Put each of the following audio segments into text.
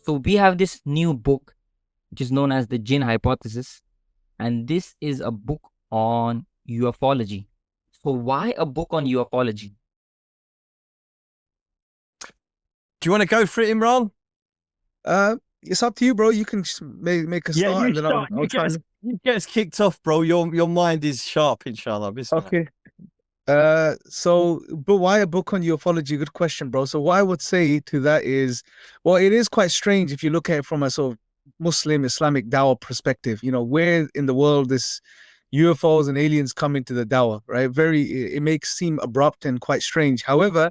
So we have this new book, which is known as the Jinn Hypothesis, and this is a book on ufology. So why a book on ufology? Do you want to go for it, Imran? It's up to you, bro. You can make a start, and then I'll try. You get us kicked off, bro. Your mind is sharp, inshallah. Bismillah. Okay. But why a book on ufology? Good question, bro. So what I would say to that is, well, it is quite strange if you look at it from a sort of Muslim Islamic dawah perspective. You know, where in the world this UFOs and aliens come into the dawah, right? It makes seem abrupt and quite strange. However,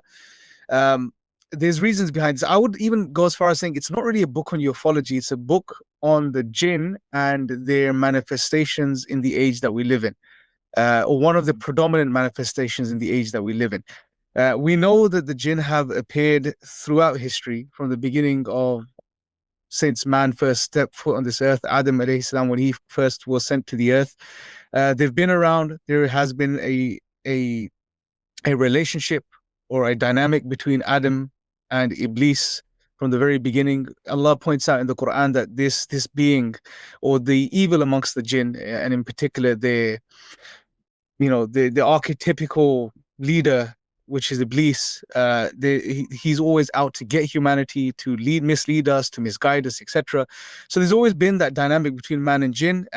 there's reasons behind this. I would even go as far as saying it's not really a book on ufology. It's a book on the jinn and their manifestations in the age that we live in. Or one of the predominant manifestations in the age that we live in. We know that the jinn have appeared throughout history from the beginning of since man first stepped foot on this earth, Adam alayhi salam, when he first was sent to the earth. They've been around. There has been a relationship or a dynamic between Adam and Iblis from the very beginning. Allah points out in the Qur'an that this being, or the evil amongst the jinn, and in particular the archetypical leader, which is Iblis, he's always out to get humanity, to mislead us, to misguide us, etc. So there's always been that dynamic between man and jinn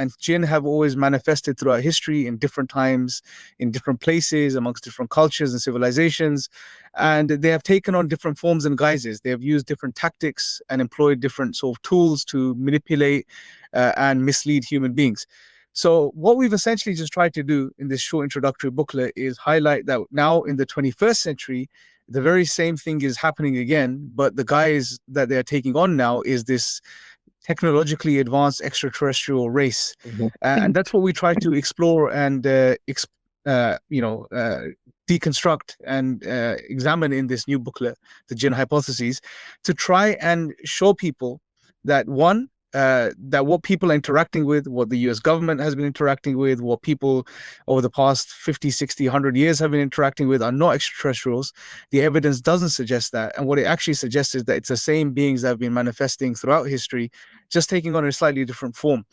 have always manifested throughout history in different times, in different places, amongst different cultures and civilizations, and they have taken on different forms and guises. They have used different tactics and employed different sort of tools to manipulate and mislead human beings. So what we've essentially just tried to do in this short introductory booklet is highlight that now in the 21st century, the very same thing is happening again, but the guys that they're taking on now is this technologically advanced extraterrestrial race. And that's what we try to explore and deconstruct and examine in this new booklet, the Jinn Hypothesis, to try and show people that that what people are interacting with, what the US government has been interacting with, what people over the past 50, 60, 100 years have been interacting with are not extraterrestrials. The evidence doesn't suggest that. And what it actually suggests is that it's the same beings that have been manifesting throughout history, just taking on a slightly different form.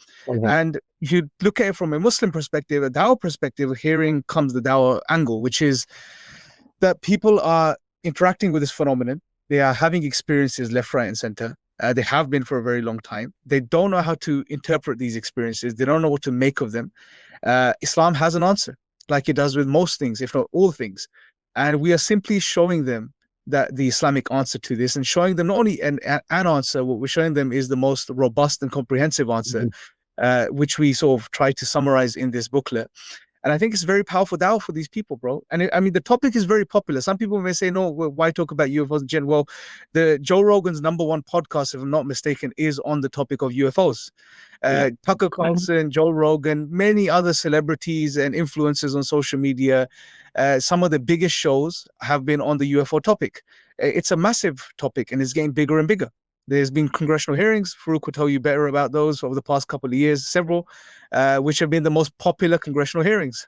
And if you look at it from a Muslim perspective, a Dawah perspective, herein comes the Dawah angle, which is that people are interacting with this phenomenon. They are having experiences left, right, and center. They have been for a very long time. They don't know how to interpret these experiences. They don't know what to make of them. Islam has an answer, like it does with most things, if not all things. And we are simply showing them that the Islamic answer to this, and showing them not only an answer, what we're showing them is the most robust and comprehensive answer, which we sort of try to summarize in this booklet. And I think it's very powerful dawah for these people, bro. And I mean, the topic is very popular. Some people may say, no, why talk about UFOs and jinn? Well, the Joe Rogan's #1 podcast, if I'm not mistaken, is on the topic of UFOs. Tucker Carlson, Joe Rogan, many other celebrities and influencers on social media, some of the biggest shows have been on the UFO topic. It's a massive topic and it's getting bigger and bigger. There's been congressional hearings. Faruq will tell you better about those over the past couple of years, several, which have been the most popular congressional hearings,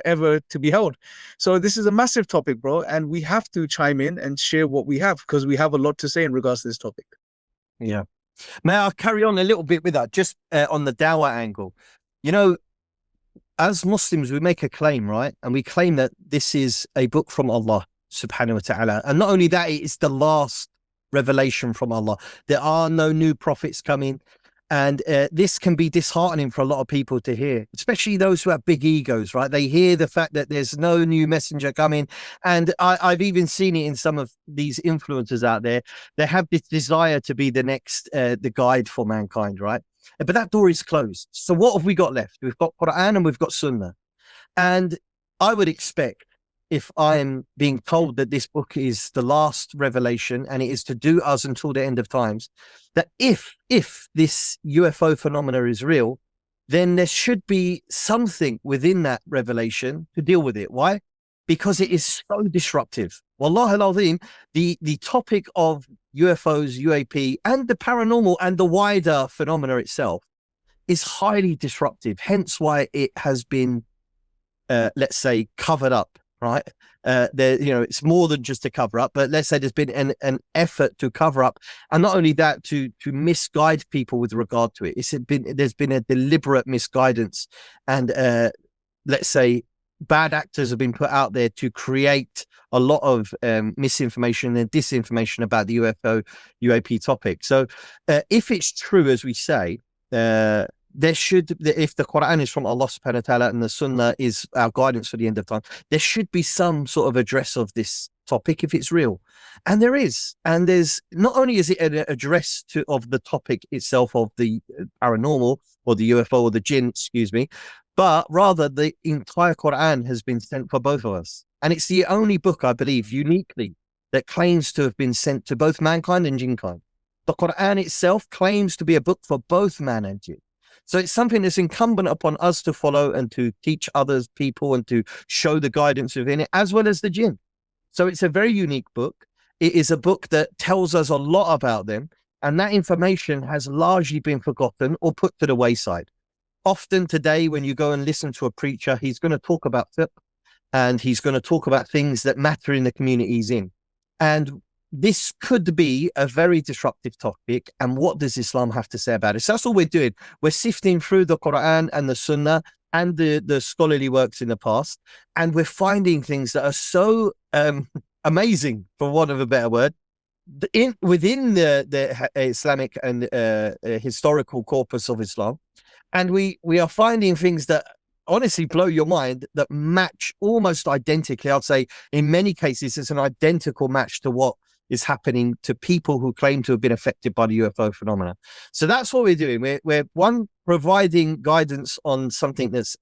ever to be held. So this is a massive topic, bro, and we have to chime in and share what we have, because we have a lot to say in regards to this topic. Yeah. May I carry on a little bit with that, just on the Dawah angle? As Muslims, we make a claim, right? And we claim that this is a book from Allah subhanahu wa ta'ala. And not only that, it is the last revelation from Allah. There are no new prophets coming, and this can be disheartening for a lot of people to hear, especially those who have big egos, right? They hear the fact that there's no new messenger coming, and I've even seen it in some of these influencers out there. They have this desire to be the next the guide for mankind, right? But that door is closed. So what have we got left? We've got Qur'an and we've got Sunnah. And I would expect, if I'm being told that this book is the last revelation and it is to do us until the end of times, that if this UFO phenomena is real, then there should be something within that revelation to deal with it. Why? Because it is so disruptive. Wallah al-Azim, the topic of UFOs, UAP, and the paranormal and the wider phenomena itself is highly disruptive. Hence why it has been, let's say, covered up. right? There, it's more than just a cover up, but let's say there's been an effort to cover up, and not only that, to misguide people with regard to it. There's been a deliberate misguidance, and let's say bad actors have been put out there to create a lot of misinformation and disinformation about the UFO UAP topic. So if it's true, as we say, if the Qur'an is from Allah subhanahu wa ta'ala and the Sunnah is our guidance for the end of time, there should be some sort of address of this topic if it's real. And there is. And there's not only is it an address of the topic itself of the paranormal or the UFO or the Jinn, excuse me, but rather the entire Qur'an has been sent for both of us. And it's the only book, I believe, uniquely that claims to have been sent to both mankind and jinnkind. The Qur'an itself claims to be a book for both man and jinn. So it's something that's incumbent upon us to follow and to teach others people and to show the guidance within it, as well as the jinn. So it's a very unique book. It is a book that tells us a lot about them, and that information has largely been forgotten or put to the wayside. Often today, when you go and listen to a preacher, he's going to talk about fiqh, and he's going to talk about things that matter in the community he's in. And this could be a very disruptive topic. And what does Islam have to say about it? So that's all we're doing. We're sifting through the Qur'an and the Sunnah and the scholarly works in the past, and we're finding things that are so amazing, for want of a better word, within the Islamic and historical corpus of Islam. And we are finding things that honestly blow your mind, that match almost identically. I'd say in many cases, it's an identical match to what is happening to people who claim to have been affected by the UFO phenomena. So that's what we're doing. We're one, providing guidance on something that's,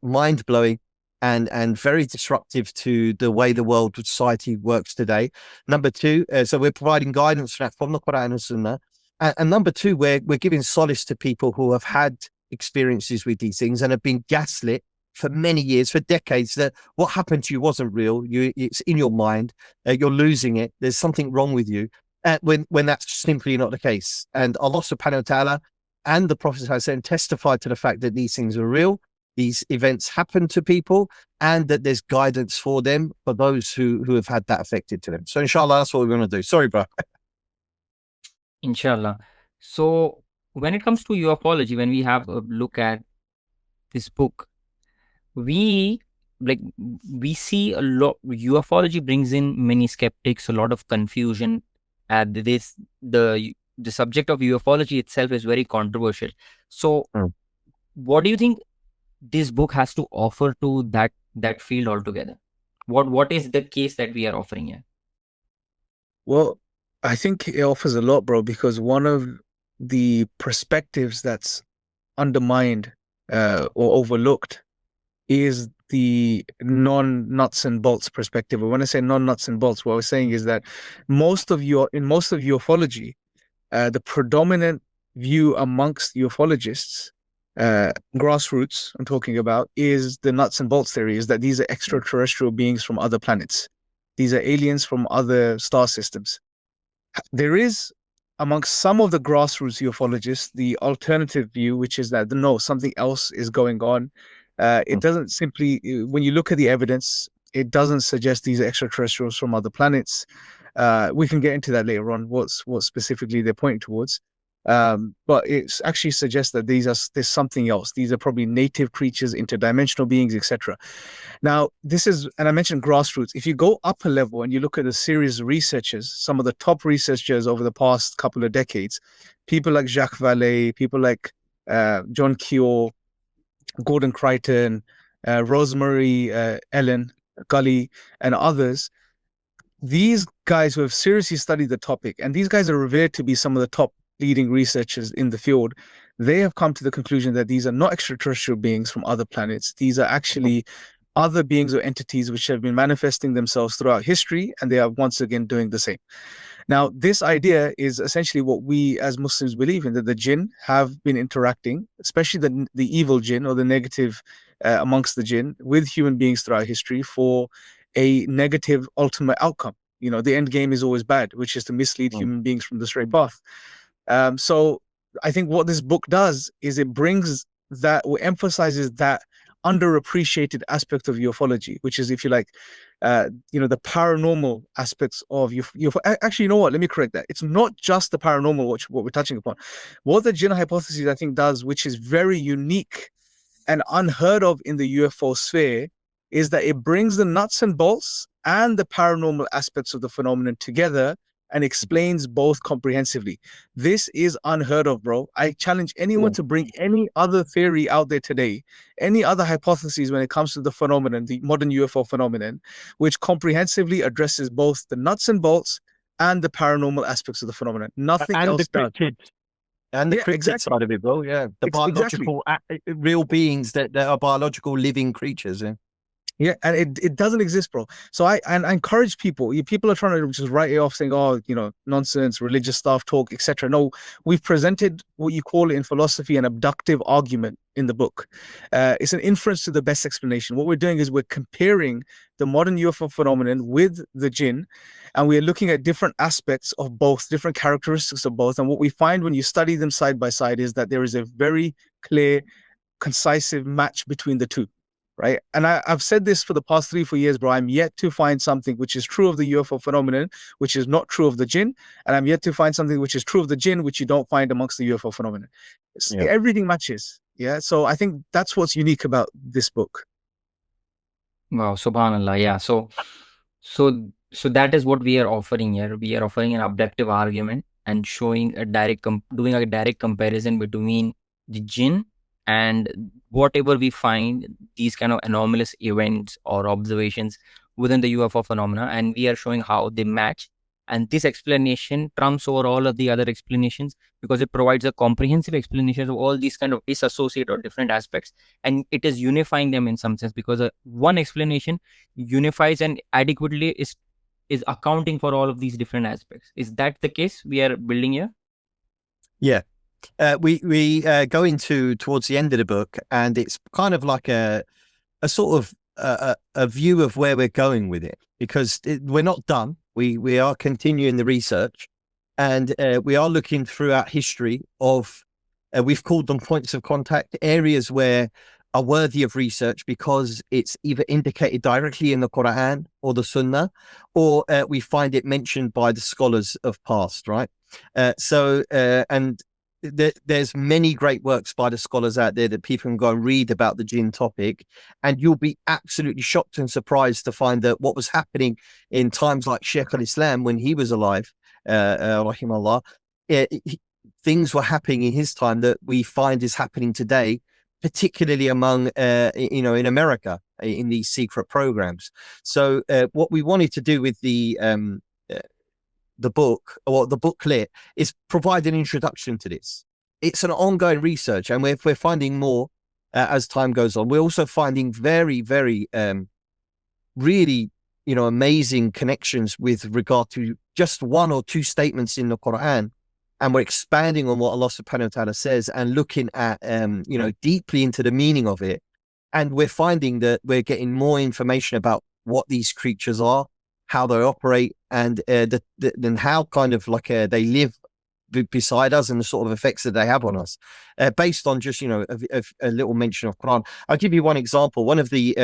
mind blowing and very disruptive to the way the world society works today. Number two, so we're providing guidance from the Qur'an and Sunnah. And number two, we're giving solace to people who have had experiences with these things and have been gaslit for many years, for decades, that what happened to you wasn't real. It's in your mind. You're losing it. There's something wrong with you. When that's simply not the case. And Allah subhanahu wa ta'ala and the Prophet ﷺ testified to the fact that these things are real. These events happen to people, and that there's guidance for them, for those who have had that affected to them. So inshallah, that's what we're going to do. Sorry, bro. Inshallah. So when it comes to ufology, when we have a look at this book, we see a lot. Ufology brings in many skeptics, a lot of confusion. And the subject of ufology itself is very controversial. So what do you think this book has to offer to that field altogether? What is the case that we are offering here? Well, I think it offers a lot, bro, because one of the perspectives that's undermined or overlooked is the non-nuts and bolts perspective. When I say non-nuts and bolts, what I was saying is that in most of ufology, the predominant view amongst ufologists, grassroots I'm talking about, is the nuts and bolts theory, is that these are extraterrestrial beings from other planets. These are aliens from other star systems. There is, amongst some of the grassroots ufologists, the alternative view, which is that no, something else is going on. It doesn't simply, when you look at the evidence, it doesn't suggest these are extraterrestrials from other planets. We can get into that later on, what specifically they're pointing towards. But it actually suggests that there's something else. These are probably native creatures, interdimensional beings, etc. Now, this is, and I mentioned grassroots. If you go upper level and you look at the serious researchers, some of the top researchers over the past couple of decades, people like Jacques Vallée, people like John Keogh, Gordon Crichton, Rosemary Ellen Gully, and others, these guys who have seriously studied the topic, and these guys are revered to be some of the top leading researchers in the field, they have come to the conclusion that these are not extraterrestrial beings from other planets. These are actually other beings or entities which have been manifesting themselves throughout history, and they are once again doing the same. Now, this idea is essentially what we as Muslims believe in, that the jinn have been interacting, especially the evil jinn or the negative amongst the jinn, with human beings throughout history for a negative ultimate outcome. The end game is always bad, which is to mislead human beings from the straight path. So I think what this book does is it brings that, or emphasizes that underappreciated aspect of ufology, which is, if you like, the paranormal aspects of actually, you know what? Let me correct that. It's not just the paranormal, what we're touching upon. What the Jinn hypothesis, I think, does, which is very unique and unheard of in the UFO sphere, is that it brings the nuts and bolts and the paranormal aspects of the phenomenon together and explains both comprehensively. This is unheard of, bro. I challenge anyone to bring any other theory out there today, any other hypotheses when it comes to the phenomenon, the modern UFO phenomenon, which comprehensively addresses both the nuts and bolts and the paranormal aspects of the phenomenon. Nothing else does. And the cryptid side of it, bro. Yeah, the biological, real beings that are biological living creatures. Yeah. Yeah, and it doesn't exist, bro. So I encourage people. People are trying to just write it off, saying, "Oh, nonsense, religious stuff, talk, etc." No, we've presented what you call in philosophy an abductive argument in the book. It's an inference to the best explanation. What we're doing is we're comparing the modern UFO phenomenon with the jinn, and we're looking at different aspects of both, different characteristics of both. And what we find when you study them side by side is that there is a very clear, concise match between the two. Right. And I've said this for the past 3-4 years, bro. I'm yet to find something which is true of the UFO phenomenon, which is not true of the jinn. And I'm yet to find something which is true of the jinn, which you don't find amongst the UFO phenomenon. Everything matches. Yeah. So I think that's what's unique about this book. Wow, subhanallah. Yeah. So that is what we are offering here. We are offering an abductive argument and showing doing a direct comparison between the jinn and whatever we find, these kind of anomalous events or observations within the UFO phenomena, and we are showing how they match. And this explanation trumps over all of the other explanations because it provides a comprehensive explanation of all these kind of disassociated or different aspects, and it is unifying them in some sense, because one explanation unifies and adequately is accounting for all of these different aspects. Is that the case we are building here? Yeah. We go into towards the end of the book, and it's kind of like a sort of a view of where we're going with it, because we're not done. We are continuing the research, and we are looking throughout history of we've called them points of contact, areas where are worthy of research because it's either indicated directly in the Qur'an or the Sunnah, or we find it mentioned by the scholars of past, right? And there's many great works by the scholars out there that people can go and read about the jinn topic, and you'll be absolutely shocked and surprised to find that what was happening in times like Shaykh al-Islam when he was alive, rahimahullah, things were happening in his time that we find is happening today, particularly among in America in these secret programs. So what we wanted to do with the book, or the booklet, is provide an introduction to this. It's an ongoing research, and we're finding more as time goes on. We're also finding very, very really amazing connections with regard to just one or two statements in the Quran, and we're expanding on what Allah subhanahu wa ta'ala says and looking at deeply into the meaning of it, and we're finding that we're getting more information about what these creatures are, how they operate, and then how kind of like they live beside us, and the sort of effects that they have on us, based on just a little mention of Quran. I'll give you one example. One of the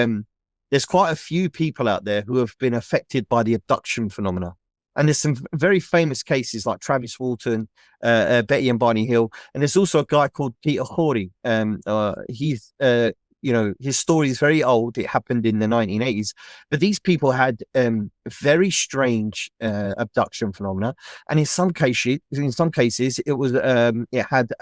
there's quite a few people out there who have been affected by the abduction phenomena, and there's some very famous cases like Travis Walton, Betty and Barney Hill, and there's also a guy called Peter Horry. He's his story is very old. It happened in the 1980s, but these people had very strange abduction phenomena, and in some cases, it was it had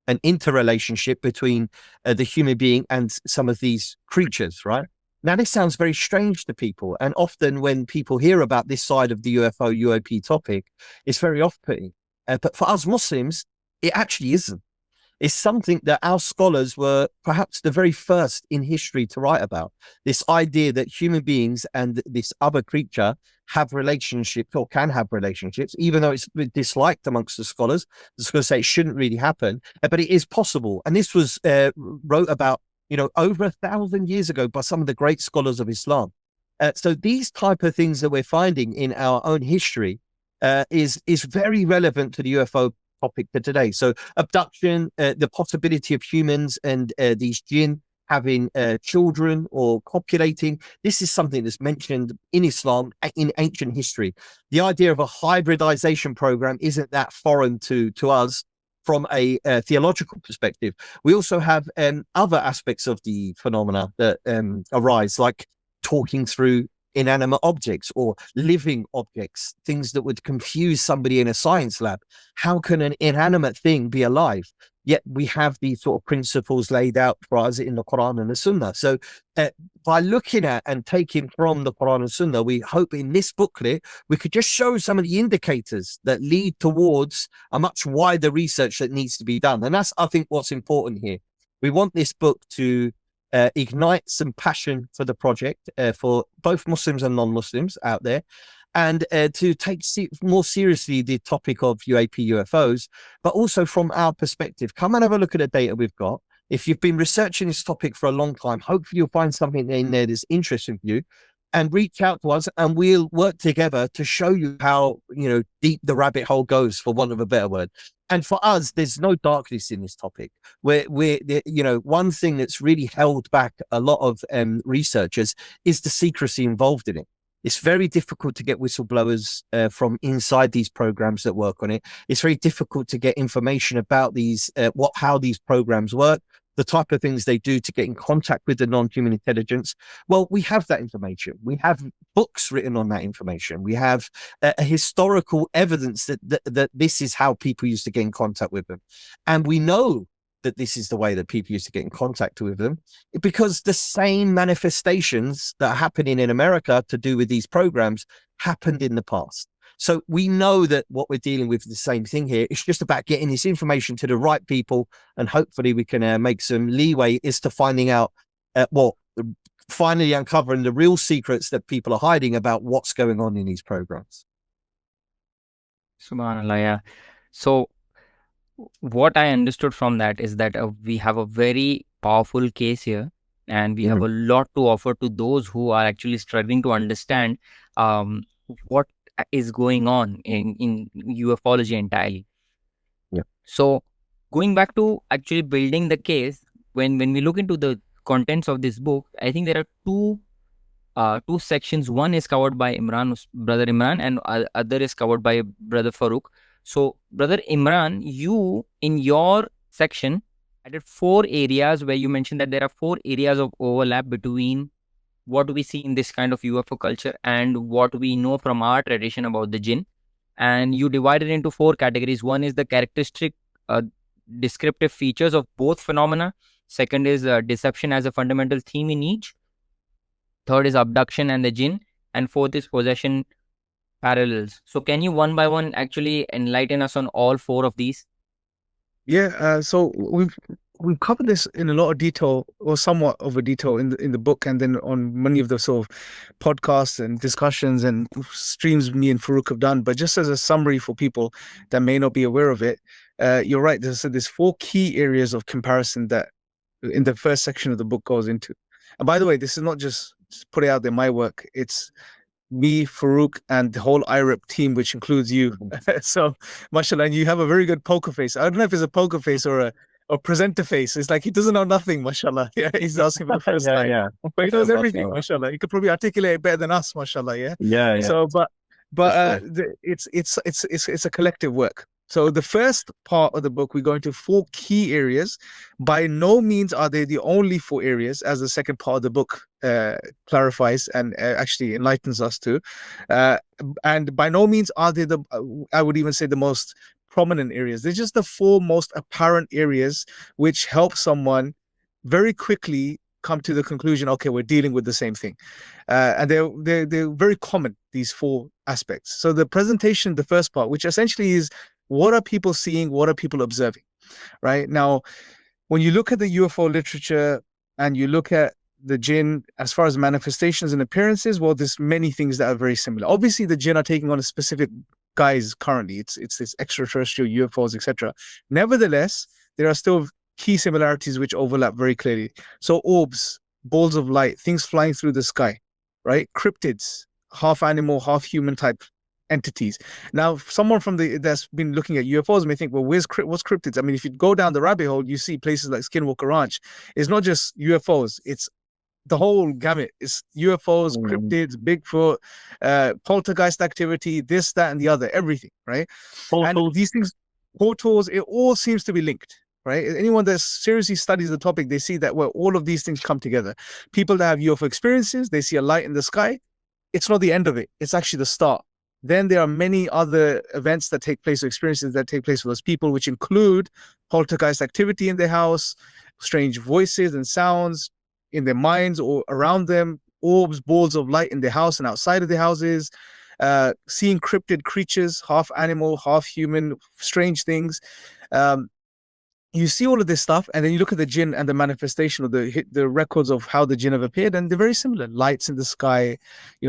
an interrelationship between the human being and some of these creatures. Right now, this sounds very strange to people, and often when people hear about this side of the UFO UAP topic, it's very off-putting. But for us Muslims, it actually isn't. It's something that our scholars were perhaps the very first in history to write about. This idea that human beings and this other creature have relationships, or can have relationships, even though it's disliked amongst the scholars. The scholars say it shouldn't really happen, but it is possible. And this was wrote about, over 1,000 years ago by some of the great scholars of Islam. So these type of things that we're finding in our own history is very relevant to the UFO topic for today. So abduction, the possibility of humans and these jinn having children or copulating. This is something that's mentioned in Islam in ancient history. The idea of a hybridization program isn't that foreign to us from a theological perspective. We also have other aspects of the phenomena that arise, like talking through inanimate objects or living objects, things that would confuse somebody in a science lab. How can an inanimate thing be alive? Yet we have these sort of principles laid out for us in the Qur'an and the Sunnah. So by looking at and taking from the Qur'an and Sunnah, we hope in this booklet, we could just show some of the indicators that lead towards a much wider research that needs to be done. And that's, I think, what's important here. We want this book to ignite some passion for the project for both Muslims and non-Muslims out there, and to take more seriously the topic of UAP UFOs, but also from our perspective. Come and have a look at the data we've got. If you've been researching this topic for a long time, hopefully you'll find something in there that's interesting for you, and reach out to us and we'll work together to show you how, you know, deep the rabbit hole goes, for want of a better word. And for us, there's no darkness in this topic. We're you know, one thing that's really held back a lot of researchers is the secrecy involved in it. It's very difficult to get whistleblowers from inside these programs that work on it. It's very difficult to get information about these, how these programs work, the type of things they do to get in contact with the non-human intelligence. Well, we have that information. We have books written on that information. We have a historical evidence that this is how people used to get in contact with them. And we know that this is the way that people used to get in contact with them, because the same manifestations that are happening in America to do with these programs happened in the past. So we know that what we're dealing with is the same thing here. It's just about getting this information to the right people, and hopefully we can make some leeway as to finding out finally uncovering the real secrets that people are hiding about what's going on in these programs. Subhanallah, yeah. So what I understood from that is that we have a very powerful case here, and we have a lot to offer to those who are actually struggling to understand what is going on in ufology entirely. Yeah. So going back to actually building the case, when we look into the contents of this book, I think there are two sections. One is covered by brother Imran, and other is covered by brother Faruq. So brother Imran, you in your section added 4 areas where you mentioned that there are 4 areas of overlap between what we see in this kind of UFO culture and what we know from our tradition about the jinn. And you divided into 4 categories. One is the characteristic descriptive features of both phenomena. Second is deception as a fundamental theme in each. Third is abduction and the jinn. And fourth is possession parallels. So can you one by one actually enlighten us on all 4 of these? Yeah, so we've covered this in a lot of detail, or somewhat of a detail, in the book, and then on many of the sort of podcasts and discussions and streams me and Faruq have done. But just as a summary for people that may not be aware of it, you're right. There's 4 key areas of comparison that in the first section of the book goes into. And by the way, this is not just put it out there, my work. It's me, Faruq, and the whole IREP team, which includes you. So, mashallah, and you have a very good poker face. I don't know if it's a poker face or a presenter face. It's like he doesn't know nothing, mashallah. Yeah, he's asking for the first time. Yeah. But he knows everything, mashallah. He could probably articulate it better than us, mashallah. Yeah. Yeah. So, but it's a collective work. So the first part of the book, we go into 4 key areas. By no means are they the only 4 areas, as the second part of the book clarifies and actually enlightens us to. And by no means are they I would even say, the most prominent areas. They're just the 4 most apparent areas which help someone very quickly come to the conclusion, okay, we're dealing with the same thing. And they're very common, these 4 aspects. So the presentation, the first part, which essentially is, what are people seeing? What are people observing? Right now, when you look at the UFO literature and you look at the jinn as far as manifestations and appearances, well, there's many things that are very similar. Obviously, the jinn are taking on a specific guise currently. It's this extraterrestrial UFOs, etc. Nevertheless, there are still key similarities which overlap very clearly. So orbs, balls of light, things flying through the sky, right? Cryptids, half animal, half human type entities. Now, someone from that's been looking at UFOs may think, well, what's cryptids? I mean, if you go down the rabbit hole, you see places like Skinwalker Ranch. It's not just UFOs; it's the whole gamut. It's UFOs, cryptids, Bigfoot, poltergeist activity, this, that, and the other, everything, right? Portals. And these things, portals, it all seems to be linked, right? Anyone that seriously studies the topic, they see that where all of these things come together. People that have UFO experiences, they see a light in the sky. It's not the end of it. It's actually the start. Then there are many other events that take place, or experiences that take place for those people, which include poltergeist activity in their house, strange voices and sounds in their minds or around them, orbs, balls of light in their house and outside of their houses, seeing cryptid creatures, half animal, half human, strange things. You see all of this stuff, and then you look at the jinn and the manifestation of the records of how the jinn have appeared, and they're very similar. Lights in the sky,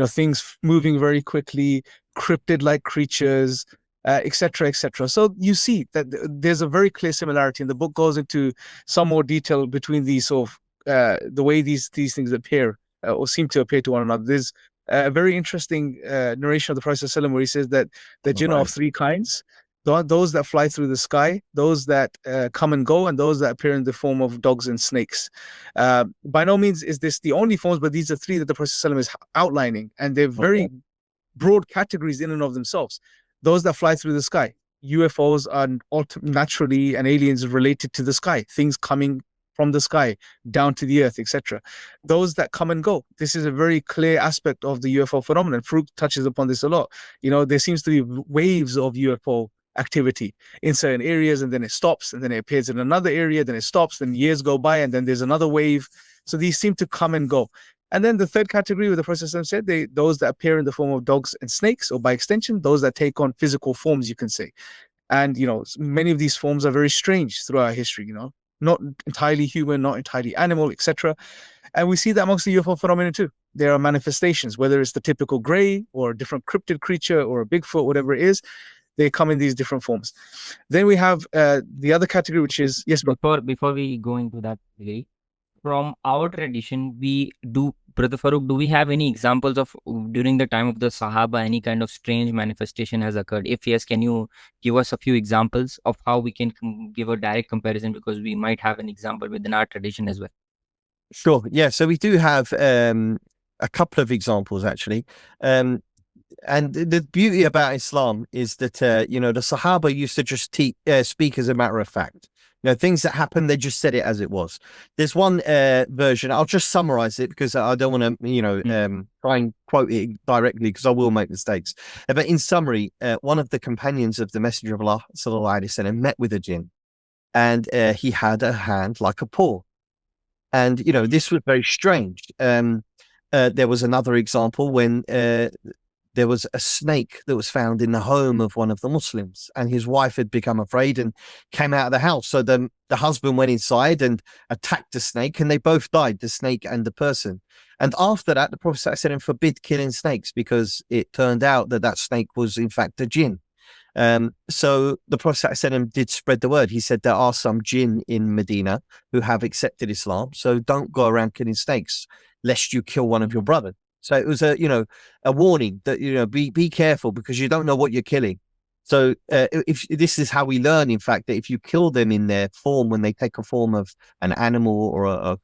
things moving very quickly, cryptid-like creatures, etc., etc. So you see that there's a very clear similarity, and the book goes into some more detail between these sort of the way these things appear or seem to appear to one another. There's a very interesting narration of the Prophet ﷺ where he says that the jinn are of three kinds: those that fly through the sky, those that come and go, and those that appear in the form of dogs and snakes. By no means is this the only forms, but these are three that the Prophet ﷺ is outlining, and they're very broad categories in and of themselves. Those that fly through the sky, UFOs are naturally, and aliens related to the sky, things coming from the sky down to the earth, etc. Those that come and go, this is a very clear aspect of the UFO phenomenon. Faruq touches upon this a lot. There seems to be waves of UFO activity in certain areas, and then it stops, and then it appears in another area, then it stops, then years go by, and then there's another wave. So these seem to come and go. And then the third category, where the Prophet said, those that appear in the form of dogs and snakes, or by extension, those that take on physical forms, you can say. And many of these forms are very strange throughout history, not entirely human, not entirely animal, etc. And we see that amongst the UFO phenomenon too. There are manifestations, whether it's the typical gray or a different cryptid creature or a Bigfoot, whatever it is, they come in these different forms. Then we have the other category, which is, yes, bro. Before we go into that, from our tradition, Brother Faruq, do we have any examples of during the time of the Sahaba, any kind of strange manifestation has occurred? If yes, can you give us a few examples of how we can give a direct comparison, because we might have an example within our tradition as well? Sure. Yeah. So we do have a couple of examples, actually. And the beauty about Islam is that, the Sahaba used to just speak as a matter of fact. Things that happened, they just said it as it was. There's one version, I'll just summarize it because I don't want to, try and quote it directly because I will make mistakes. But in summary, one of the companions of the Messenger of Allah, sallallahu alaihi wasallam, met with a jinn, and he had a hand like a paw. And, this was very strange. There was another example when there was a snake that was found in the home of one of the Muslims, and his wife had become afraid and came out of the house. So the husband went inside and attacked the snake, and they both died, the snake and the person. And after that, the Prophet said, forbid killing snakes, because it turned out that snake was in fact a jinn. So the Prophet did spread the word. He said there are some jinn in Medina who have accepted Islam, so don't go around killing snakes lest you kill one of your brothers. So it was a warning that, be careful, because you don't know what you're killing. So if this is how we learn, in fact, that if you kill them in their form, when they take a form of an animal or a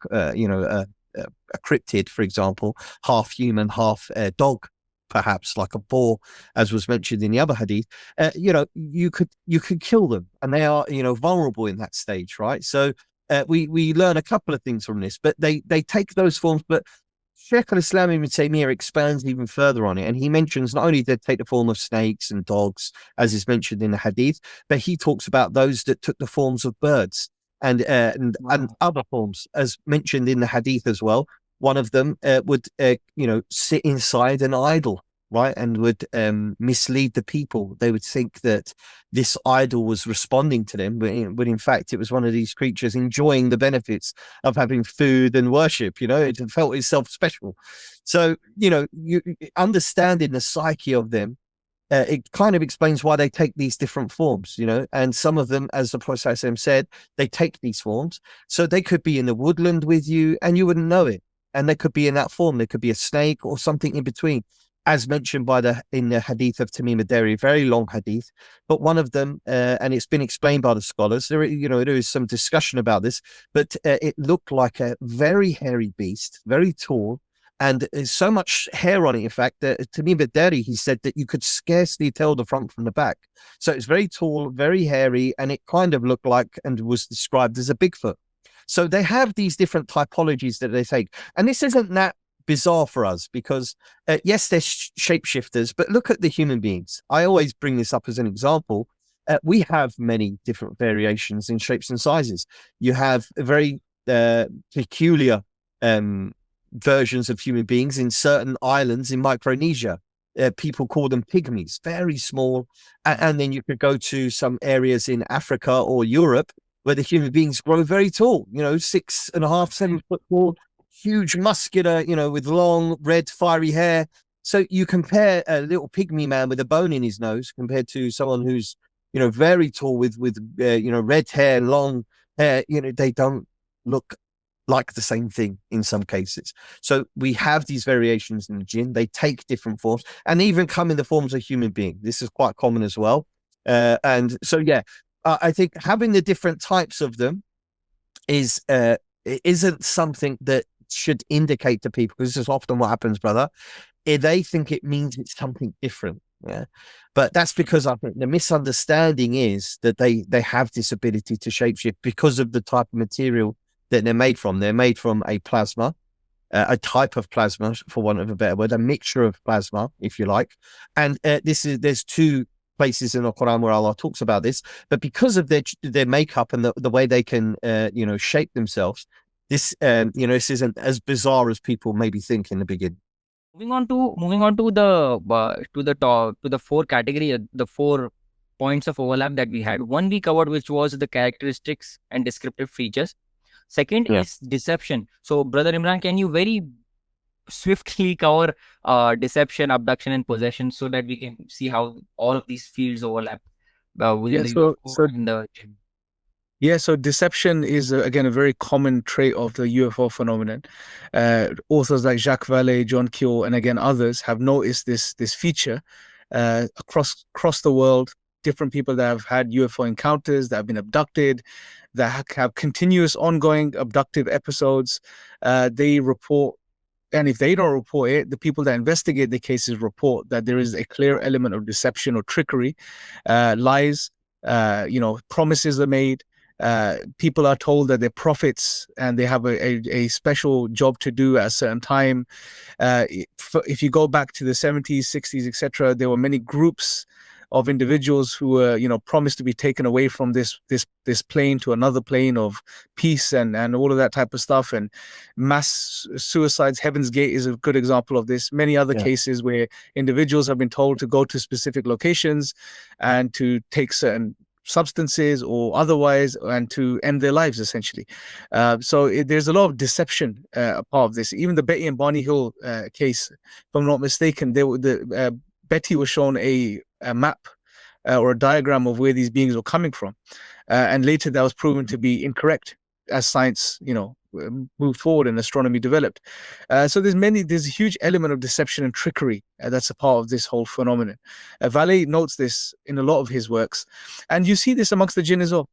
cryptid, for example, half human, half dog, perhaps like a boar, as was mentioned in the other hadith, you could kill them, and they are, vulnerable in that stage, right? So we learn a couple of things from this, but they take those forms, but Shaykh al-Islam Ibn Taymiyyah expands even further on it, and he mentions not only did they take the form of snakes and dogs, as is mentioned in the hadith, but he talks about those that took the forms of birds and other forms, as mentioned in the hadith as well. One of them would sit inside an idol, right, and would mislead the people. They would think that this idol was responding to them, but in fact it was one of these creatures enjoying the benefits of having food and worship. It felt itself special. So you understanding the psyche of them, it kind of explains why they take these different forms. And some of them, as the Prophet said, they take these forms, so they could be in the woodland with you and you wouldn't know it, and they could be in that form. There could be a snake or something in between. as mentioned by in the Hadith of Tamim ad-Dari, very long Hadith, but one of them, and it's been explained by the scholars. There is some discussion about this, but it looked like a very hairy beast, very tall, and there's so much hair on it. In fact, that Tamim ad-Dari, he said that you could scarcely tell the front from the back. So it's very tall, very hairy, and it kind of looked like and was described as a Bigfoot. So they have these different typologies that they take, and this isn't that bizarre for us because yes, they're shapeshifters, but look at the human beings. I always bring this up as an example. We have many different variations in shapes and sizes. You have very peculiar versions of human beings in certain islands in Micronesia. People call them pygmies, very small. And then you could go to some areas in Africa or Europe where the human beings grow very tall, 6.5, 7 foot tall, huge, muscular, with long, red, fiery hair. So you compare a little pygmy man with a bone in his nose compared to someone who's, very tall with red hair, long hair. They don't look like the same thing in some cases. So we have these variations in the jinn. They take different forms and even come in the forms of human being. This is quite common as well. And so, yeah, I think having the different types of them isn't something that should indicate to people, because this is often what happens, brother. They think it means it's something different. Yeah. But that's because I think the misunderstanding is that they have this ability to shapeshift because of the type of material that they're made from. They're made from a plasma, a type of plasma, for want of a better word, a mixture of plasma, if you like. And there's two places in the Qur'an where Allah talks about this, but because of their makeup and the way they can shape themselves, this this isn't as bizarre as people maybe think in the beginning. Moving on to the four category, the 4 points of overlap that we had. One we covered, which was the characteristics and descriptive features. Second is deception. So, Brother Imran, can you very swiftly cover deception, abduction, and possession so that we can see how all of these fields overlap within the UFO and the jinn? Yeah, so deception is, again, a very common trait of the UFO phenomenon. Authors like Jacques Vallée, John Keel, and again others have noticed this feature across the world. Different people that have had UFO encounters, that have been abducted, that have continuous ongoing abductive episodes, they report. And if they don't report it, the people that investigate the cases report that there is a clear element of deception or trickery, lies, promises are made. People are told that they're prophets and they have a special job to do at a certain time. If you go back to the 70s, 60s, etc., there were many groups of individuals who were, promised to be taken away from this plane to another plane of peace and all of that type of stuff. And mass suicides, Heaven's Gate is a good example of this. Many other cases where individuals have been told to go to specific locations and to take certain substances or otherwise, and to end their lives essentially. So there's a lot of deception a part of this. Even the Betty and Barney Hill case, if I'm not mistaken, Betty was shown a map or a diagram of where these beings were coming from, and later that was proven to be incorrect as science moved forward and astronomy developed. So there's a huge element of deception and trickery that's a part of this whole phenomenon. Vallée notes this in a lot of his works, and you see this amongst the jinn as well.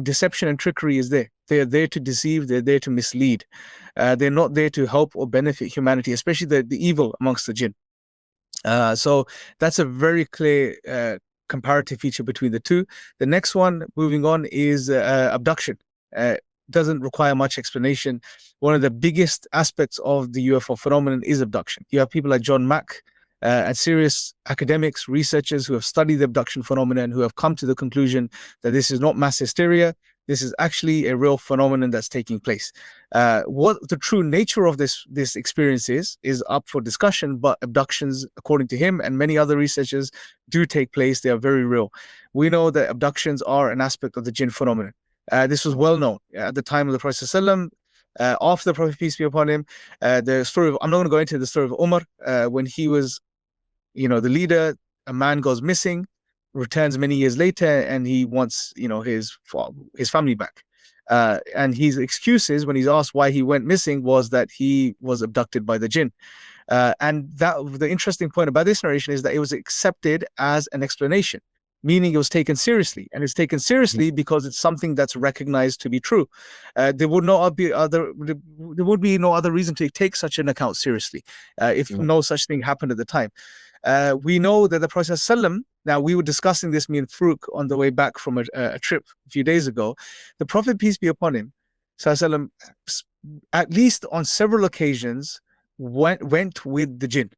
Deception and trickery is there. They are there to deceive, they're there to mislead. They're not there to help or benefit humanity, especially the evil amongst the jinn. So that's a very clear comparative feature between the two. The next one, moving on, is abduction. Doesn't require much explanation. One of the biggest aspects of the UFO phenomenon is abduction. You have people like John Mack and serious academics, researchers who have studied the abduction phenomenon, who have come to the conclusion that this is not mass hysteria. This is actually a real phenomenon that's taking place. What the true nature of this experience is up for discussion, but abductions, according to him and many other researchers, do take place. They are very real. We know that abductions are an aspect of the jinn phenomenon. This was well known at the time of the Prophet ﷺ. After the Prophet, peace be upon him, the story of, I'm not going to go into the story of Umar, when he was, the leader, a man goes missing, returns many years later, and he wants, his family back. And his excuses when he's asked why he went missing was that he was abducted by the jinn. And that the interesting point about this narration is that it was accepted as an explanation, meaning it was taken seriously, and it's taken seriously because it's something that's recognized to be true. There would be no other reason to take such an account seriously if no such thing happened at the time. We know that the Prophet ﷺ, now we were discussing this, me and Faruq, on the way back from a trip a few days ago. The Prophet, peace be upon him, ﷺ, at least on several occasions, went with the jinn.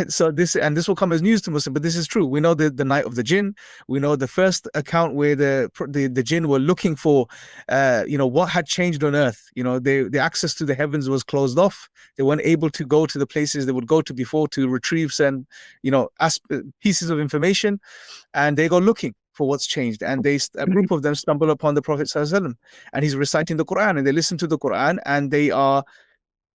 So this will come as news to Muslim, but this is true. We know the night of the jinn. We know the first account where the jinn were looking for what had changed on earth. The access to the heavens was closed off. They weren't able to go to the places they would go to before to retrieve some pieces of information, and they go looking for what's changed. And a group of them stumble upon the Prophet ﷺ, and he's reciting the Qur'an, and they listen to the Qur'an, and they are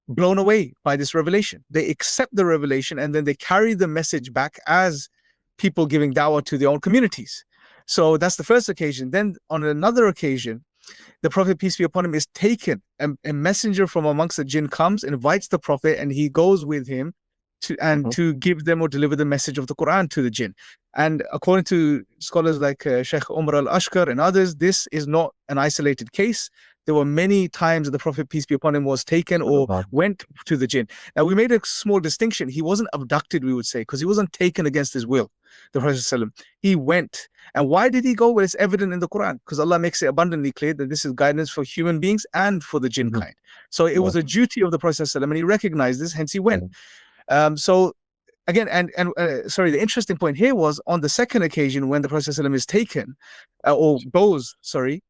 blown away by this revelation. They accept the revelation, and then they carry the message back as people giving dawah to their own communities. So that's the first occasion. Then on another occasion, the Prophet, peace be upon him, is taken. A messenger from amongst the jinn comes, invites the Prophet, and he goes with him to give them or deliver the message of the Qur'an to the jinn. And according to scholars like Sheikh Umar al-Ashkar and others, this is not an isolated case. There were many times the Prophet, peace be upon him, was taken or went to the jinn. Now, we made a small distinction. He wasn't abducted, we would say, because he wasn't taken against his will. The Prophet ﷺ, he went. And why did he go? Well, it's evident in the Quran, because Allah makes it abundantly clear that this is guidance for human beings and for the jinn kind. So it was a duty of the Prophet ﷺ, and he recognized this, hence he went. So again, sorry, the interesting point here was on the second occasion when the Prophet ﷺ is taken or goes,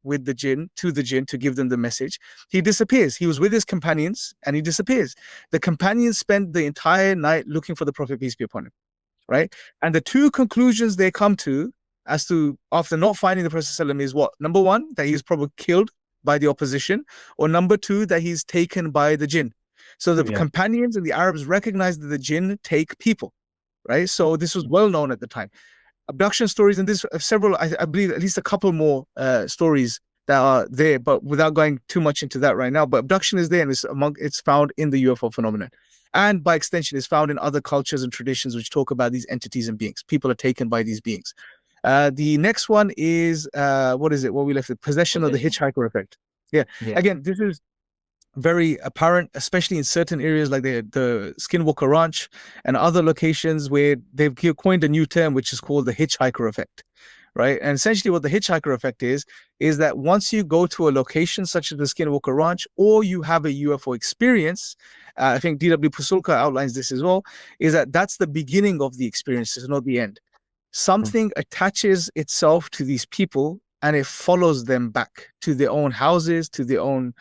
with the jinn to give them the message, he disappears. He was with his companions and he disappears. The companions spent the entire night looking for the Prophet, peace be upon him, right? And the two conclusions they come to as to after not finding the Prophet ﷺ is what? Number one, that he's probably killed by the opposition, or number two, that he's taken by the jinn. So the companions and the Arabs recognized that the jinn take people, right? So this was well known at the time. Abduction stories, and this several, I believe at least a couple more stories that are there, but without going too much into that right now. But abduction is there, and it's found in the UFO phenomenon. And by extension, is found in other cultures and traditions which talk about these entities and beings. People are taken by these beings. The next one is, what is it? What we left with? Possession of the hitchhiker effect. Yeah. Again, this is very apparent, especially in certain areas like the Skinwalker Ranch and other locations where they've coined a new term which is called the hitchhiker effect, right? And essentially what the hitchhiker effect is that once you go to a location such as the Skinwalker Ranch, or you have a UFO experience, I think D.W. Pasulka outlines this as well, is that's the beginning of the experience, it's not the end. Something attaches itself to these people and it follows them back to their own houses, to their own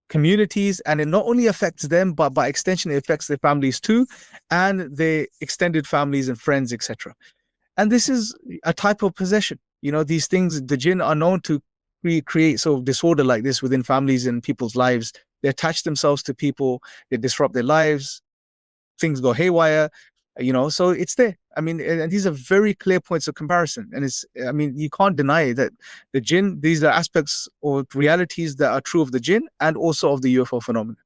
communities, and it not only affects them, but by extension it affects their families too, and their extended families and friends, etc. And this is a type of possession. These things, the jinn are known to create sort of disorder like this within families and people's lives. They attach themselves to people, they disrupt their lives, things go haywire, so it's there. I mean, and these are very clear points of comparison. And you can't deny that the jinn, these are aspects or realities that are true of the jinn and also of the UFO phenomenon.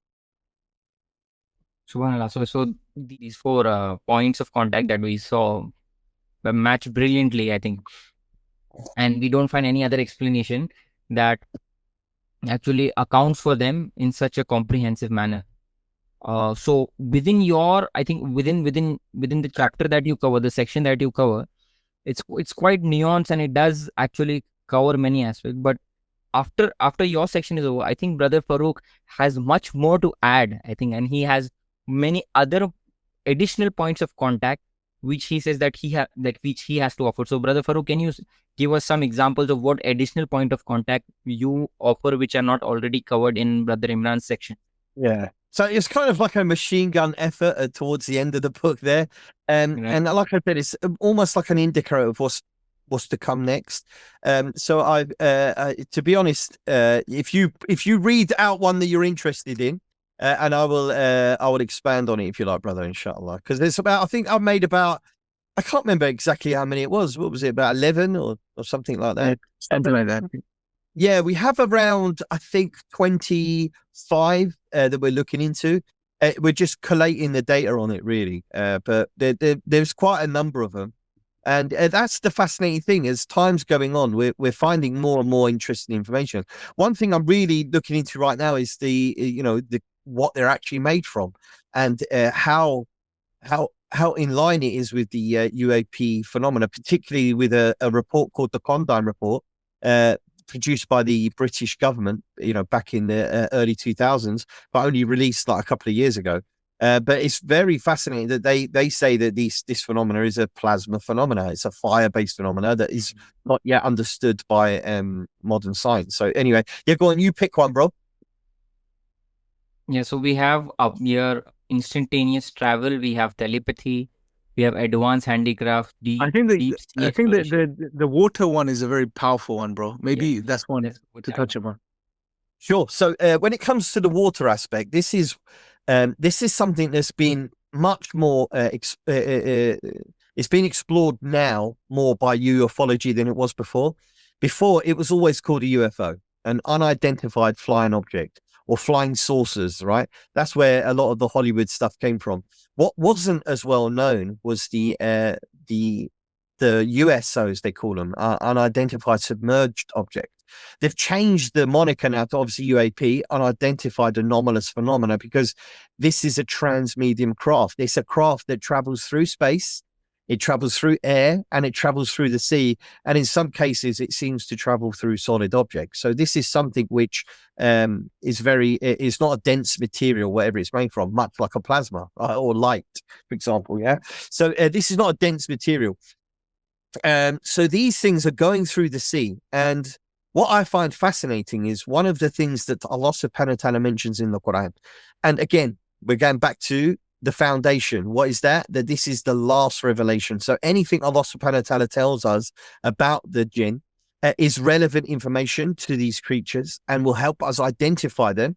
Subhanallah. So these 4 points of contact that we saw match brilliantly, I think. And we don't find any other explanation that actually accounts for them in such a comprehensive manner. So within the chapter that you cover, the section that you cover, it's quite nuanced, and it does actually cover many aspects. But after your section is over, I think Brother Faruq has much more to add, I think, and he has many other additional points of contact which he says that which he has to offer. So Brother Faruq, can you give us some examples of what additional point of contact you offer which are not already covered in Brother Imran's section? Yeah. So it's kind of like a machine gun effort towards the end of the book there. And like I said, it's almost like an indicator of what's to come next. So to be honest, if you read out one that you're interested in, and I will expand on it if you like, brother, inshallah. Because there's I think I've made I can't remember exactly how many it was. What was it, about 11 or something like that? Something like that. Yeah, we have around, I think, 25 that we're looking into. We're just collating the data on it, really. But there's quite a number of them. And that's the fascinating thing. As time's going on, we're finding more and more interesting information. One thing I'm really looking into right now is the what they're actually made from, and how in line it is with the UAP phenomena, particularly with a report called the Condon Report, produced by the British government, back in the early 2000s, but only released like a couple of years ago. But it's very fascinating that they say that this phenomena is a plasma phenomena. It's a fire-based phenomena that is not yet understood by modern science. So anyway, yeah, go on, you pick one, bro. Yeah, so we have up here instantaneous travel, we have telepathy, we have advanced handicraft, I think deep sea I think exploration. the water one is a very powerful one, bro. Maybe Yes, that's one let's put to that touch one. upon. Sure. So when it comes to the water aspect, this is something that's been much more it's been explored now more by ufology than it was before. Before, it was always called a UFO, an unidentified flying object, or flying saucers, right? That's where a lot of the Hollywood stuff came from. What wasn't as well known was the USOs, they call them, unidentified submerged object. They've changed the moniker now to obviously UAP, unidentified anomalous phenomena, because this is a transmedium craft. It's a craft that travels through space, it travels through air, and it travels through the sea. And in some cases, it seems to travel through solid objects. So this is something which is not a dense material, whatever it's made from, much like a plasma or light, for example. Yeah. So this is not a dense material. So these things are going through the sea. And what I find fascinating is one of the things that Allah subhanahu wa ta'ala mentions in the Qur'an. And again, we're going back to the foundation. What is that? That this is the last revelation. So anything Allah subhanahu wa ta'ala tells us about the jinn is relevant information to these creatures and will help us identify them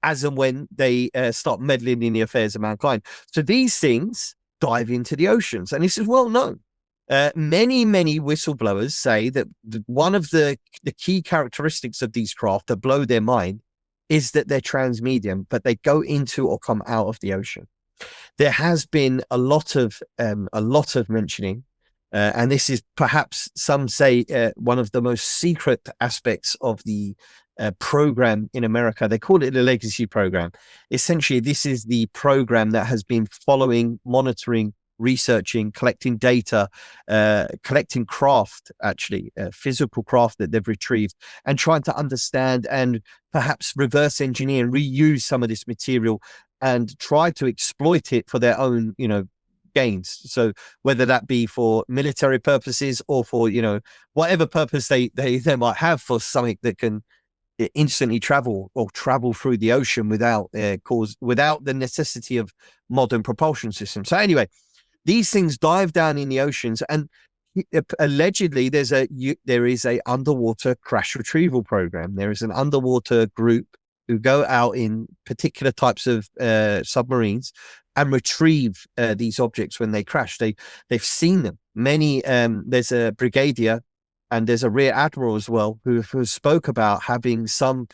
as and when they start meddling in the affairs of mankind. So these things dive into the oceans, and this is well known. Many whistleblowers say that one of the key characteristics of these craft that blow their mind is that they're transmedium, but they go into or come out of the ocean. There has been a lot of mentioning, and this is perhaps, some say, one of the most secret aspects of the program in America. They call it the legacy program. Essentially, this is the program that has been following, monitoring, researching, collecting data, collecting craft, actually physical craft that they've retrieved, and trying to understand and perhaps reverse engineer and reuse some of this material and try to exploit it for their own gains. So whether that be for military purposes or for whatever purpose they might have, for something that can instantly travel or travel through the ocean without the necessity of modern propulsion systems. So anyway, these things dive down in the oceans, and allegedly there is a underwater crash retrieval program. There is an underwater group who go out in particular types of submarines and retrieve these objects when they crash. They've seen them. Many there's a brigadier and there's a rear admiral as well who spoke about having some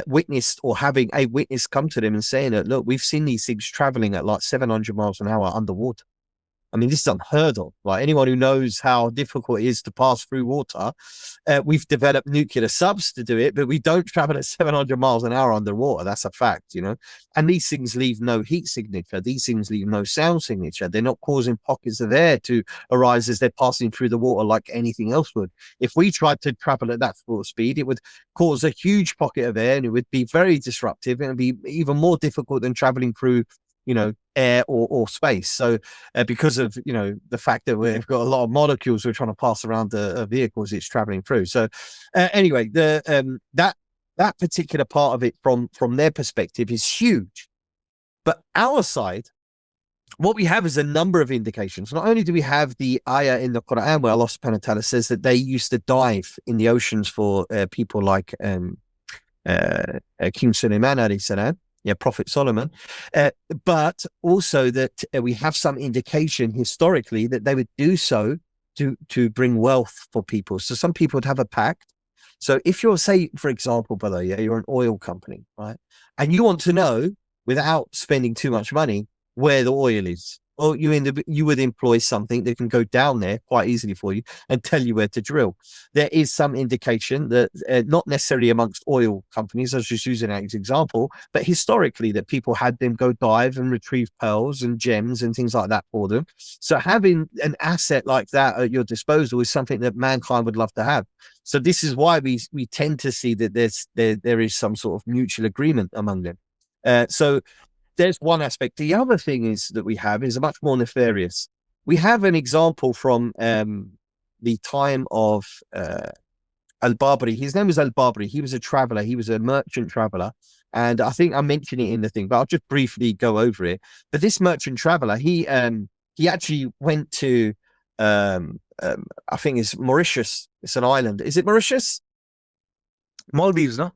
witnessed, or having a witness come to them and saying that, look, we've seen these things traveling at like 700 miles an hour underwater. I mean, this is unheard of. Like, anyone who knows how difficult it is to pass through water, we've developed nuclear subs to do it, but we don't travel at 700 miles an hour underwater. That's a fact, And these things leave no heat signature. These things leave no sound signature. They're not causing pockets of air to arise as they're passing through the water like anything else would. If we tried to travel at that sort of speed, it would cause a huge pocket of air, and it would be very disruptive, and it'd be even more difficult than traveling through air or space. So because of the fact that we've got a lot of molecules we're trying to pass around the vehicles it's traveling through. So anyway, that particular part of it from their perspective is huge. But our side, what we have is a number of indications. Not only do we have the ayah in the Qur'an where Allah subhanahu wa ta'ala says that they used to dive in the oceans for people like King Sulaiman alayhi salam, Prophet Solomon, but also that we have some indication historically that they would do so to bring wealth for people. So some people would have a pact So if you're, say, for example, brother, yeah, you're an oil company, right? And you want to know, without spending too much money, where the oil is. Or you would employ something that can go down there quite easily for you and tell you where to drill. There is some indication that, not necessarily amongst oil companies, I was just using that as an example, but historically that people had them go dive and retrieve pearls and gems and things like that for them. So having an asset like that at your disposal is something that mankind would love to have. So this is why we tend to see that there is some sort of mutual agreement among them. So there's one aspect. The other thing is that we have is a much more nefarious. We have an example from the time of Al-Barbari. His name was Al-Barbari. He was a traveler. He was a merchant traveler. And I think I mentioned it in the thing, but I'll just briefly go over it. But this merchant traveler, he actually went to, I think it's Mauritius. It's an island. Is it Mauritius? Maldives, no?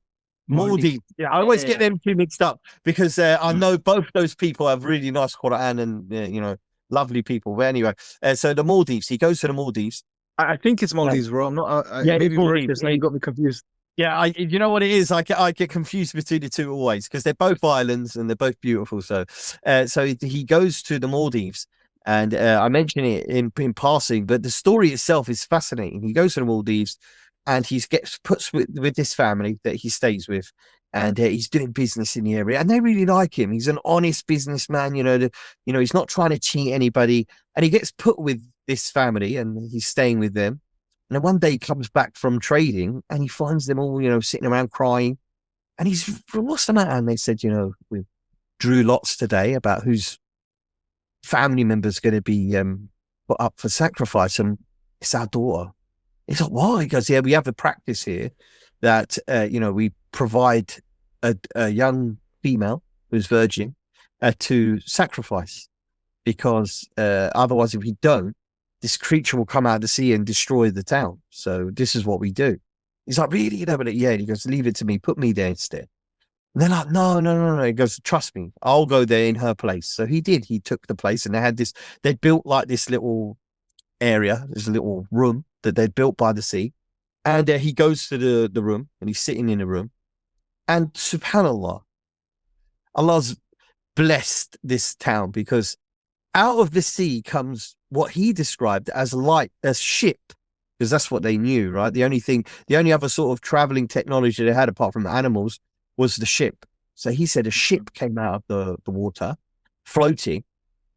Maldives. Yeah, I always get them two mixed up because I know both those people have really nice Qur'an and lovely people. But anyway, so the Maldives. He goes to the Maldives. I think it's Maldives, bro. I'm not. Maybe Mauritius. Now you got me confused. Yeah, you know what it is. I get confused between the two always because they're both islands and they're both beautiful. So he goes to the Maldives. And I mention it in passing, but the story itself is fascinating. He goes to the Maldives. And he gets put with this family that he stays with, and he's doing business in the area, and they really like him. He's an honest businessman, he's not trying to cheat anybody. And he gets put with this family, and he's staying with them. And then one day he comes back from trading, and he finds them all, sitting around crying. And he's, what's the matter? And they said, we drew lots today about whose family member's going to be put up for sacrifice, and it's our daughter. He's like, why? He goes, yeah, we have a practice here that, we provide a young female who's virgin to sacrifice because otherwise, if we don't, this creature will come out of the sea and destroy the town. So this is what we do. He's like, really? But yeah. And he goes, leave it to me. Put me there instead. And they're like, no. He goes, trust me, I'll go there in her place. So he did. He took the place, and they built like this little area, this little room that they'd built by the sea. And he goes to the room, and he's sitting in the room. And subhanAllah, Allah's blessed this town because out of the sea comes what he described as ship, because that's what they knew, right? The only other sort of traveling technology they had apart from the animals was the ship. So he said a ship came out of the water, floating,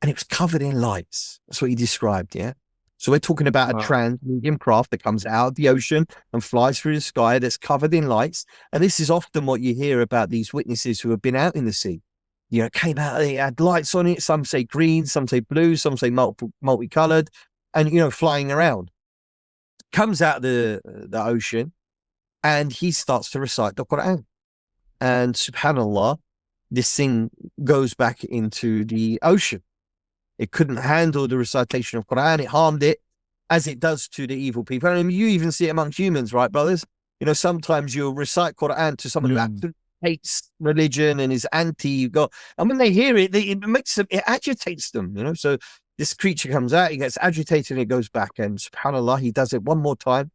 and it was covered in lights. That's what he described, yeah? So we're talking about a transmedium craft that comes out of the ocean and flies through the sky that's covered in lights. And this is often what you hear about these witnesses who have been out in the sea. It came out, they had lights on it. Some say green, some say blue, some say multicolored, and, flying around. Comes out of the ocean, and he starts to recite the Qur'an. And subhanAllah, this thing goes back into the ocean. It couldn't handle the recitation of Qur'an. It harmed it, as it does to the evil people. I mean, you even see it amongst humans, right, brothers? Sometimes you'll recite Qur'an to someone who absolutely hates religion and is anti-God. And when they hear it, it agitates them, So this creature comes out, he gets agitated, and it goes back. And subhanAllah, he does it one more time,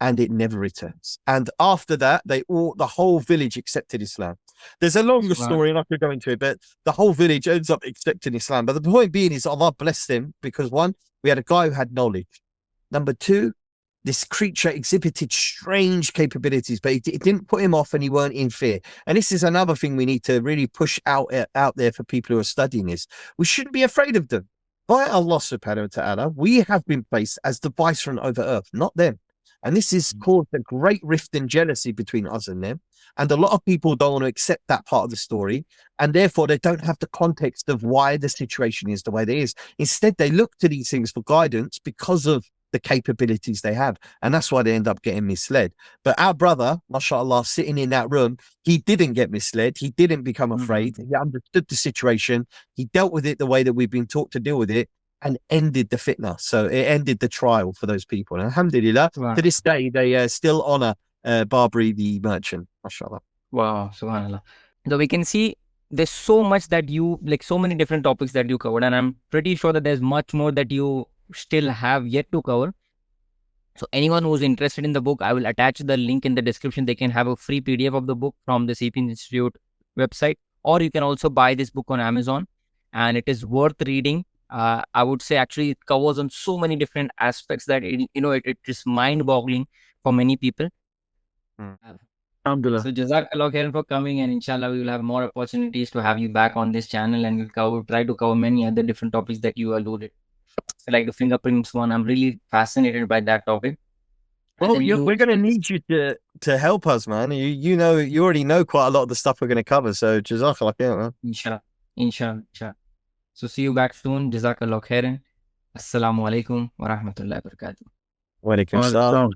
and it never returns. And after that, the whole village accepted Islam. There's a longer story, and I could go into it, but the whole village ends up accepting Islam. But the point being is Allah blessed him because, one, we had a guy who had knowledge. Number two, this creature exhibited strange capabilities, but it didn't put him off, and he weren't in fear. And this is another thing we need to really push out there for people who are studying this. We shouldn't be afraid of them. By Allah subhanahu wa ta'ala, we have been placed as the viceroy over earth, not them. And this has caused a great rift and jealousy between us and them. And a lot of people don't want to accept that part of the story. And therefore, they don't have the context of why the situation is the way it is. Instead, they look to these things for guidance because of the capabilities they have. And that's why they end up getting misled. But our brother, mashallah, sitting in that room, he didn't get misled. He didn't become afraid. He understood the situation. He dealt with it the way that we've been taught to deal with it, and ended the fitna. So it ended the trial for those people. And alhamdulillah, to this day, they still honor Barbary the merchant. MashaAllah. Wow, subhanAllah. So we can see there's so much that so many different topics that you covered. And I'm pretty sure that there's much more that you still have yet to cover. So anyone who's interested in the book, I will attach the link in the description. They can have a free PDF of the book from the CP Institute website, or you can also buy this book on Amazon, and it is worth reading. I would say actually it covers on so many different aspects that it is mind-boggling for many people. Alhamdulillah. So Jazakallah khairan for coming, and inshallah we will have more opportunities to have you back on this channel, and we'll try to cover many other different topics that you alluded. So like the fingerprints one, I'm really fascinated by that topic. Well, we're going to need you to help us, man. You already know quite a lot of the stuff we're going to cover. So Jazakallah khairan, man. Inshallah. So see you back soon. Jazakallah khairan. Assalamu alaikum wa rahmatullahi wa barakatuh. Wa alaikum salam.